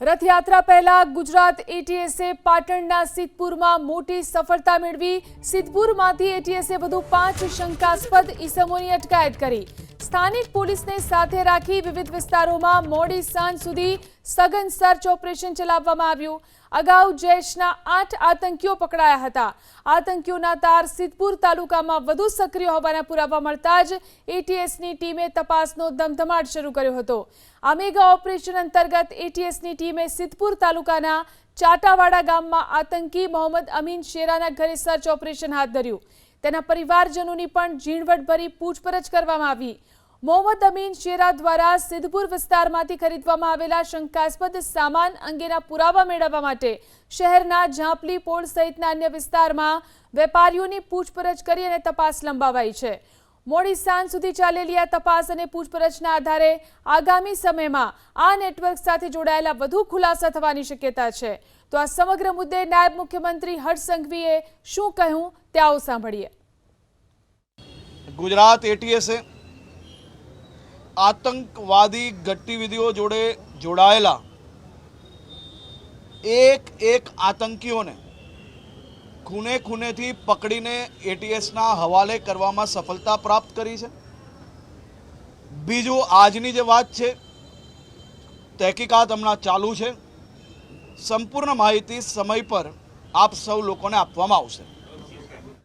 રથયાત્રા પહેલા ગુજરાત એટીએસે પાટણના સિદ્ધપુરમાં મોટી સફળતા મેળવી। સિદ્ધપુરમાંથી એટીએસે વધુ 5 શંકાસ્પદ ઈસમોની અટકાયત કરી। સ્થાનિક પોલીસને સાથે રાખી વિવિધ વિસ્તારોમાં મોડી સાંજ સુધી સઘન સર્ચ ઓપરેશન ચલાવવામાં આવ્યું। અગાઉ જૈશના 8 આતંકીઓ પકડાયા હતા। આતંકીઓના તાર સિદ્ધપુર તાલુકામાં વધુ સક્રિય હોવાના પુરાવા મળતા જ એટીએસની ટીમે તપાસનો ધમધમાટ શરૂ કર્યો હતો। આ મેગા ઓપરેશન અંતર્ગત એટીએસની ટીમે સિદ્ધપુર તાલુકાના ચાટાવાડા ગામમાં આતંકી મોહમ્મદ અમીન શેરાના ઘરે સર્ચ ઓપરેશન હાથ ધર્યું। તેના પરિવારજનોની પણ ઝીણવટભરી પૂછપરછ કરવામાં આવી। મોહમ્મદ અમીન શેરા દ્વારા સિદ્ધપુર વિસ્તારમાંથી ખરીદવામાં આવેલા શંકાસ્પદ સામાન અંગેના પુરાવા મેળવવા માટે શહેરના ઝાંપલી પોળ સહિતના અન્ય વિસ્તારમાં વેપારીઓની પૂછપરછ કરી અને તપાસ લંબાવાઈ છે। મોડી સાંજ સુધી ચાલેલી આ તપાસ અને પૂછપરછના આધારે આગામી સમયમાં આ નેટવર્ક સાથે જોડાયેલા વધુ ખુલાસા થવાની શક્યતા છે। તો આ સમગ્ર મુદ્દે નાયબ મુખ્યમંત્રી હર્ષ સંઘવીએ શું કહ્યું તે આવો સાંભળીએ। ગુજરાત એટીએસે આતંકવાદી ગતિવિધિઓ જોડે જોડાયેલા એક આતંકીઓને ખૂનેથી પકડીને એટીએસના હવાલે કરવામાં સફળતા પ્રાપ્ત કરી છે। બીજું, આજની જે વાત છે, તહેકીકાત હમણાં ચાલુ છે। સંપૂર્ણ માહિતી સમય પર આપ સૌ લોકોને આપવામાં આવશે।